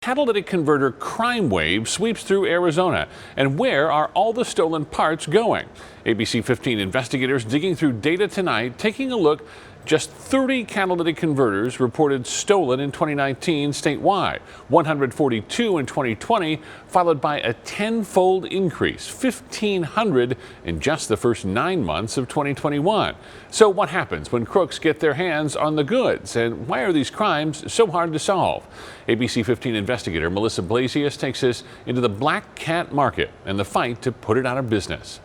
Catalytic converter crime wave sweeps through Arizona. And where are all the stolen parts going? ABC15 investigators digging through data tonight, taking a look. Just 30 catalytic converters reported stolen in 2019 statewide, 142 in 2020, followed by a tenfold increase, 1,500 in just the first 9 months of 2021. So what happens when crooks get their hands on the goods? And why are these crimes so hard to solve? ABC15 investigator Melissa Blasius takes us into the black cat market and the fight to put it out of business.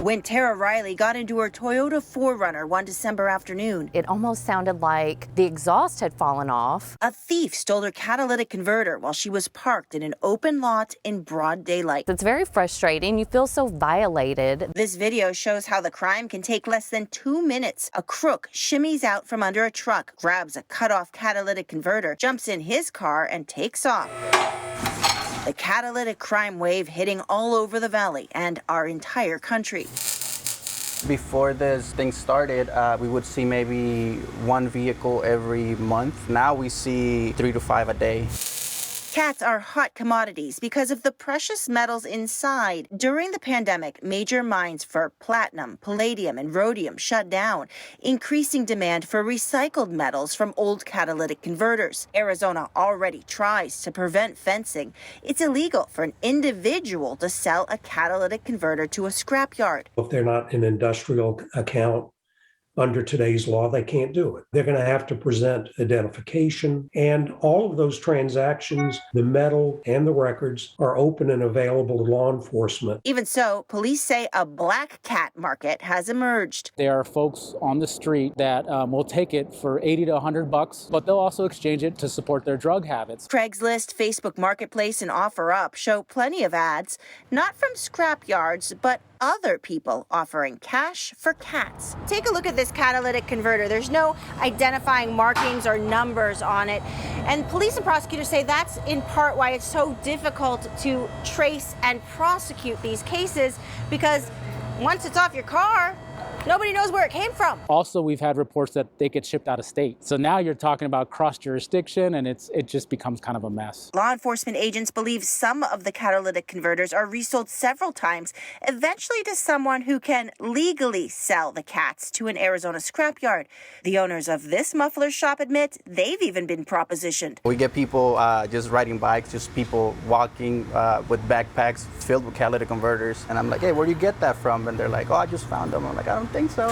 When Tara Riley got into her Toyota 4Runner one December afternoon, it almost sounded like the exhaust had fallen off. A thief stole her catalytic converter while she was parked in an open lot in broad daylight. It's very frustrating. You feel so violated. This video shows how the crime can take less than 2 minutes. A crook shimmies out from under a truck, grabs a cut-off catalytic converter, jumps in his car, and takes off. The catalytic crime wave hitting all over the valley and our entire country. Before this thing started, we would see maybe one vehicle every month. Now we see 3 to 5 a day. Cats are hot commodities because of the precious metals inside. During the pandemic, major mines for platinum, palladium, and rhodium shut down, increasing demand for recycled metals from old catalytic converters. Arizona already tries to prevent fencing. It's illegal for an individual to sell a catalytic converter to a scrapyard. If they're not an industrial account, under today's law, they can't do it. They're going to have to present identification, and all of those transactions, the metal and the records, are open and available to law enforcement. Even so, police say a black cat market has emerged. There are folks on the street that will take it for $80 to $100, but they'll also exchange it to support their drug habits. Craigslist, Facebook Marketplace, and OfferUp show plenty of ads, not from scrap yards, but other people offering cash for cats. Take a look at this catalytic converter. There's no identifying markings or numbers on it. And police and prosecutors say that's in part why it's so difficult to trace and prosecute these cases, because once it's off your car, nobody knows where it came from. Also, we've had reports that they get shipped out of state. So now you're talking about cross-jurisdiction, and it just becomes kind of a mess. Law enforcement agents believe some of the catalytic converters are resold several times, eventually to someone who can legally sell the cats to an Arizona scrapyard. The owners of this muffler shop admit they've even been propositioned. We get people just riding bikes, just people walking with backpacks filled with catalytic converters. And I'm like, hey, where do you get that from? And they're like, oh, I just found them. I'm like, I don't think so.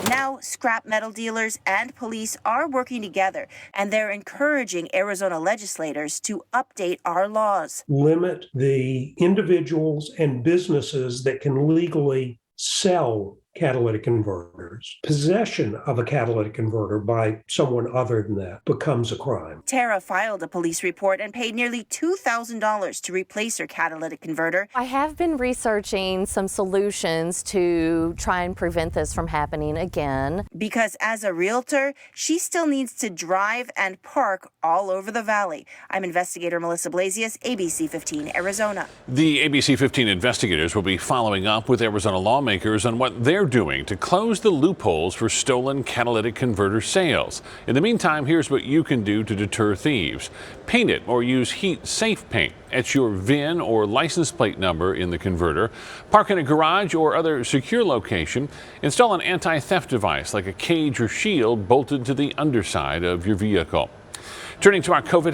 Now, scrap metal dealers and police are working together, and they're encouraging Arizona legislators to update our laws. Limit the individuals and businesses that can legally sell catalytic converters. Possession of a catalytic converter by someone other than that becomes a crime. Tara filed a police report and paid nearly $2,000 to replace her catalytic converter. I have been researching some solutions to try and prevent this from happening again. Because as a realtor, she still needs to drive and park all over the valley. I'm investigator Melissa Blasius, ABC15 Arizona. The ABC15 investigators will be following up with Arizona lawmakers on what they're doing to close the loopholes for stolen catalytic converter sales. In the meantime, here's what you can do to deter thieves. Paint it or use heat-safe paint. Etch your VIN or license plate number in the converter. Park in a garage or other secure location. Install an anti-theft device like a cage or shield bolted to the underside of your vehicle. Turning to our COVID